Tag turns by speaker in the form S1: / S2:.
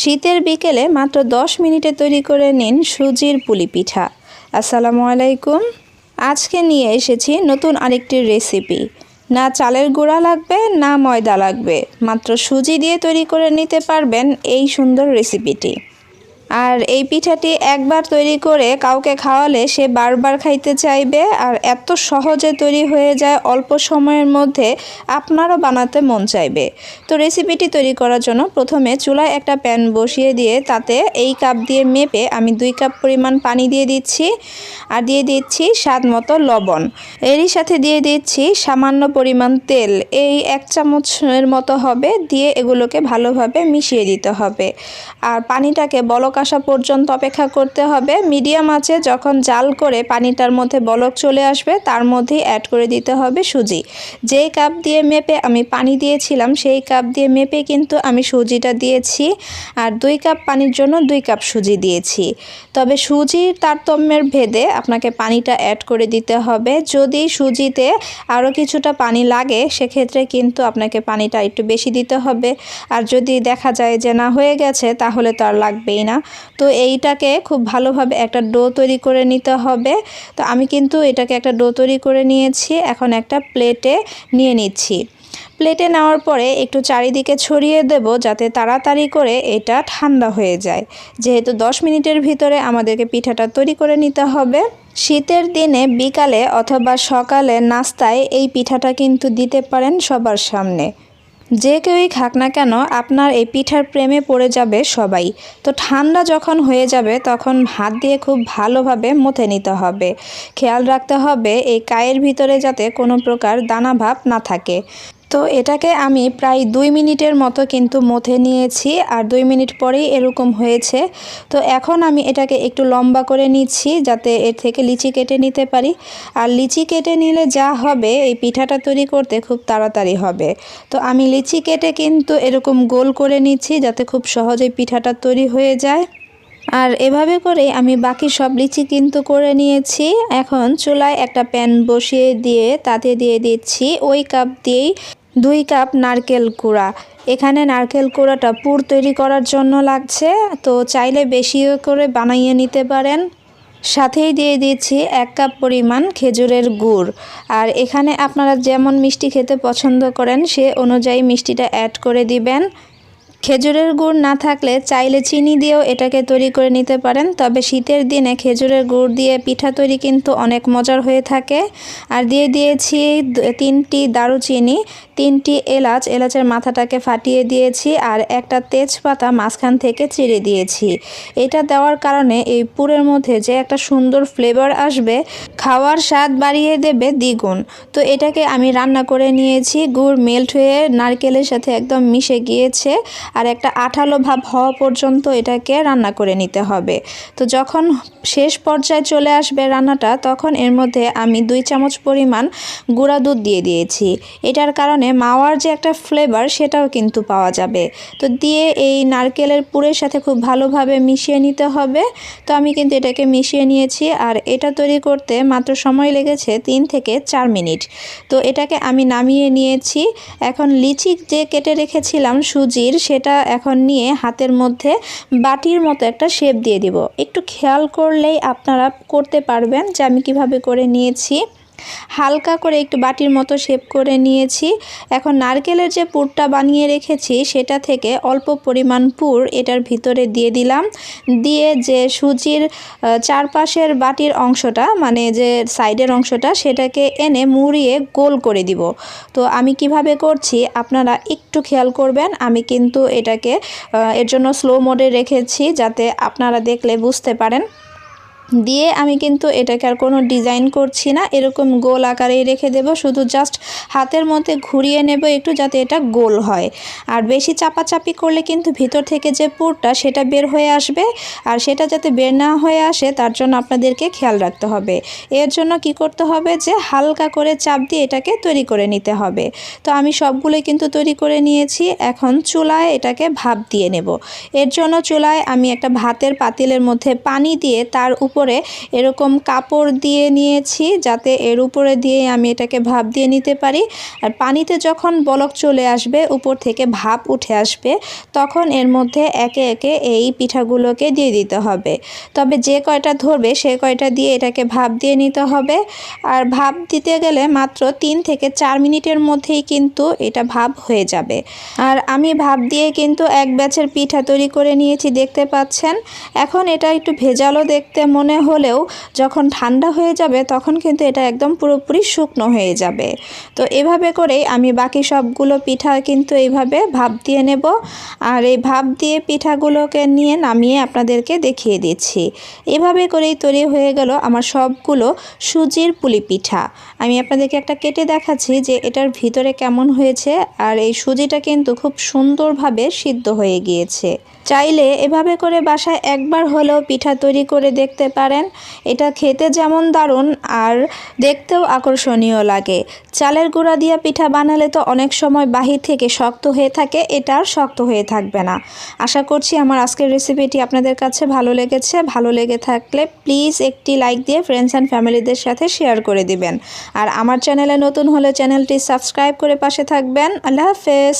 S1: শীতের বিকেলে মাত্র 10 মিনিটে তৈরি করে নিন সুজির পুলি পিঠা। আসসালামু আলাইকুম। আজকে নিয়ে এসেছি নতুন আরেকটি রেসিপি। না চালের গুঁড়া লাগবে না ময়দা লাগবে, মাত্র সুজি দিয়ে তৈরি করে নিতে পারবেন এই সুন্দর রেসিপিটি। আর এই পিঠাটি একবার তৈরি করে কাউকে খাওয়ালে সে বারবার খাইতে চাইবে। আর এত সহজে তৈরি হয়ে যায়, অল্প সময়ের মধ্যে আপনারও বানাতে মন চাইবে। তো রেসিপিটি তৈরি করার জন্য প্রথমে চুলায় একটা প্যান বসিয়ে দিয়ে তাতে এই কাপ দিয়ে মেপে আমি 2 কাপ পরিমাণ পানি দিয়ে দিচ্ছি। আর দিয়ে দিচ্ছি স্বাদ মতো লবণ। এরই সাথে দিয়ে দিচ্ছি সামান্য পরিমাণ তেল, এই 1 চামচের মতো হবে। দিয়ে এগুলোকে ভালোভাবে মিশিয়ে দিতে হবে। আর পানিটাকে বলক আসা পর্যন্ত অপেক্ষা করতে হবে। মিডিয়াম আঁচে যখন জাল করে পানিটার মধ্যে বলক চলে আসবে, তার মধ্যেই অ্যাড করে দিতে হবে সুজি। যেই কাপ দিয়ে মেপে আমি পানি দিয়েছিলাম সেই কাপ দিয়ে মেপে কিন্তু আমি সুজিটা দিয়েছি। আর 2 কাপ পানির জন্য 2 কাপ সুজি দিয়েছি। তবে সুজির তারতম্যের ভেদে আপনাকে পানিটা অ্যাড করে দিতে হবে। যদি সুজিতে আরও কিছুটা পানি লাগে সেক্ষেত্রে কিন্তু আপনাকে পানিটা একটু বেশি দিতে হবে। আর যদি দেখা যায় যে না হয়ে গেছে তাহলে তো আর লাগবেই না। তো এইটাকে খুব ভালোভাবে একটা ডো তৈরি করে নিতে হবে। তো আমি কিন্তু এটাকে একটা ডো তৈরি করে নিয়েছি। এখন একটা প্লেটে নিয়ে নিচ্ছি। প্লেটে নেওয়ার পরে একটু চারিদিকে ছড়িয়ে দেব যাতে তাড়াতাড়ি করে এটা ঠান্ডা হয়ে যায়, যেহেতু 10 মিনিটের ভিতরে আমাদেরকে পিঠাটা তৈরি করে নিতে হবে। শীতের দিনে বিকালে অথবা সকালে নাস্তায় এই পিঠাটা কিন্তু দিতে পারেন সবার সামনে। যে কেউই খাক না কেন আপনার এই পিঠার প্রেমে পড়ে যাবে সবাই। তো ঠান্ডা যখন হয়ে যাবে তখন হাত দিয়ে খুব ভালোভাবে মথে নিতে হবে। খেয়াল রাখতে হবে এই কায়ের ভিতরে যাতে কোনো প্রকার দানা ভাব না থাকে। তো এটাকে আমি প্রায় 2 মিনিটের মতো কিন্তু মথে নিয়েছি। আর 2 মিনিট পরেই এরকম হয়েছে। তো এখন আমি এটাকে একটু লম্বা করে নিচ্ছি যাতে এর থেকে লিচি কেটে নিতে পারি। আর লিচি কেটে নিলে যা হবে, এই পিঠাটা তৈরি করতে খুব তাড়াতাড়ি হবে। তো আমি লিচি কেটে কিন্তু এরকম গোল করে নিচ্ছি যাতে খুব সহজেই পিঠাটা তৈরি হয়ে যায়। আর এভাবে করেই আমি বাকি সব লিচি কিন্তু করে নিয়েছি। এখন চুলায় একটা প্যান বসিয়ে দিয়ে তাতে দিয়ে দিচ্ছি ওই কাপ দিয়েই 2 কাপ নারকেল কুড়া। এখানে নারকেল কুড়াটা পুর তৈরি করার জন্য লাগছে, তো চাইলে বেশি করে বানিয়ে নিতে পারেন। সাথেই দিয়ে দিচ্ছি 1 কাপ পরিমাণ খেজুরের গুড়। আর এখানে আপনারা যেমন মিষ্টি খেতে পছন্দ করেন সে অনুযায়ী মিষ্টিটা অ্যাড করে দিবেন। খেজুরের গুড় না থাকলে চাইলে চিনি দিয়েও এটাকে তৈরি করে নিতে পারেন। তবে শীতের দিনে খেজুরের গুড় দিয়ে পিঠা তৈরি কিন্তু অনেক মজার হয়ে থাকে। আর দিয়ে দিয়েছি 3টি দারুচিনি, 3টি এলাচ, এলাচের মাথাটাকে ফাটিয়ে দিয়েছি। আর একটা তেজপাতা মাঝখান থেকে চিড়ে দিয়েছি। এটা দেওয়ার কারণে এই পুরের মধ্যে যে একটা সুন্দর ফ্লেভার আসবে, খাওয়ার স্বাদ বাড়িয়ে দেবে দ্বিগুণ। তো এটাকে আমি রান্না করে নিয়েছি। গুড় মেল্ট হয়ে নারকেলের সাথে একদম মিশে গিয়েছে। আর একটা আঠালো ভাব হওয়া পর্যন্ত এটাকে রান্না করে নিতে হবে। তো যখন শেষ পর্যায়ে চলে আসবে রান্নাটা, তখন এর মধ্যে আমি 2 চামচ পরিমাণ গুঁড়া দুধ দিয়ে দিয়েছি। এটার কারণে মাওয়ার যে একটা ফ্লেভার সেটাও কিন্তু পাওয়া যাবে। তো দিয়ে এই নারকেলের পুরের সাথে খুব ভালোভাবে মিশিয়ে নিতে হবে। তো আমি কিন্তু এটাকে মিশিয়ে নিয়েছি। আর এটা তৈরি করতে মাত্র সময় লেগেছে 3 থেকে 4 মিনিট। তো এটাকে আমি নামিয়ে নিয়েছি। এখন লিচি যে কেটে রেখেছিলাম সুজির, সেটা এখন নিয়ে হাতের মধ্যে বাটির মতো একটা শেপ দিয়ে দিব। একটু খেয়াল করলেই আপনারা করতে পারবেন যে আমি কিভাবে করে নিয়েছি। হালকা করে একটু বাটির মতো শেপ করে নিয়েছি। এখন নারকেলের যে পুরটা বানিয়ে রেখেছি সেটা থেকে অল্প পরিমাণ পুর এটার ভিতরে দিয়ে দিলাম। দিয়ে যে সুজির চারপাশের বাটির অংশটা, মানে যে সাইডের অংশটা, সেটাকে এনে মুড়িয়ে গোল করে দিব। তো আমি কিভাবে করছি আপনারা একটু খেয়াল করবেন। আমি কিন্তু এটাকে এর জন্য স্লো মোডে রেখেছি যাতে আপনারা দেখলে বুঝতে পারেন। দিয়ে আমি কিন্তু এটাকে আর কোনো ডিজাইন করছি না, এরকম গোল আকারেই রেখে দেব। শুধু জাস্ট হাতের মধ্যে ঘুরিয়ে নেব একটু যাতে এটা গোল হয়। আর বেশি চাপাচাপি করলে কিন্তু ভিতর থেকে যে পুরটা সেটা বের হয়ে আসবে। আর সেটা যাতে বের না হয়ে আসে তার জন্য আপনাদেরকে খেয়াল রাখতে হবে। এর জন্য কি করতে হবে যে হালকা করে চাপ দিয়ে এটাকে তৈরি করে নিতে হবে। তো আমি সবগুলোই কিন্তু তৈরি করে নিয়েছি। এখন চুলায় এটাকে ভাপ দিয়ে নেব। এর জন্য চুলায় আমি একটা ভাতের পাতিলের মধ্যে পানি দিয়ে তার উপর উপরে এরকম কাপড় দিয়ে নিয়েছি, যাতে এর উপরে দিয়ে আমি এটাকে ভাপ দিয়ে নিতে পারি। আর পানিতে যখন বলক চলে আসবে, উপর থেকে ভাপ উঠে আসবে, তখন এর মধ্যে একে একে এই পিঠাগুলোকে দিয়ে দিতে হবে। তবে যে কয়টা ধরবে সে কয়টা দিয়ে এটাকে ভাপ দিয়ে নিতে হবে। আর ভাপ দিতে গেলে মাত্র 3 থেকে 4 মিনিটের মধ্যেই কিন্তু এটা ভাপ হয়ে যাবে। আর আমি ভাপ দিয়ে কিন্তু এক ব্যাচের পিঠা তৈরি করে নিয়েছি, দেখতে পাচ্ছেন। এখন এটা একটু ভেজালো দেখতে মনে হলেও যখন ঠান্ডা হয়ে যাবে তখন কিন্তু এটা একদম পুরোপুরি শুকনো হয়ে যাবে। তো এভাবে করেই আমি বাকি সবগুলো পিঠা কিন্তু এইভাবে ভাপ দিয়ে নেব। আর এই ভাপ দিয়ে পিঠাগুলোকে নিয়ে নামিয়ে আপনাদেরকে দেখিয়ে দিচ্ছি। এভাবে করেই তৈরি হয়ে গেল আমার সবগুলো সুজির পুলি পিঠা। আমি আপনাদেরকে একটা কেটে দেখাচ্ছি যে এটার ভিতরে কেমন হয়েছে। আর এই সুজিটা কিন্তু খুব সুন্দরভাবে সিদ্ধ হয়ে গিয়েছে। চাইলে এভাবে করে বাসায় একবার হলেও পিঠা তৈরি করে দেখতে পারেন। এটা খেতে যেমন দারুণ আর দেখতেও আকর্ষণীয় লাগে। চালের গুঁড়া দিয়ে পিঠা বানালে তো অনেক সময় বাহির থেকে শক্ত হয়ে থাকে, এটা আর শক্ত হয়ে থাকবে না। আশা করছি আমার আজকের রেসিপিটি আপনাদের কাছে ভালো লেগেছে। ভালো লেগে থাকলে প্লিজ একটি লাইক দিয়ে ফ্রেন্ডস অ্যান্ড ফ্যামিলিদের সাথে শেয়ার করে দিবেন। আর আমার চ্যানেলে নতুন হলে চ্যানেলটি সাবস্ক্রাইব করে পাশে থাকবেন। আল্লাহ হাফেজ।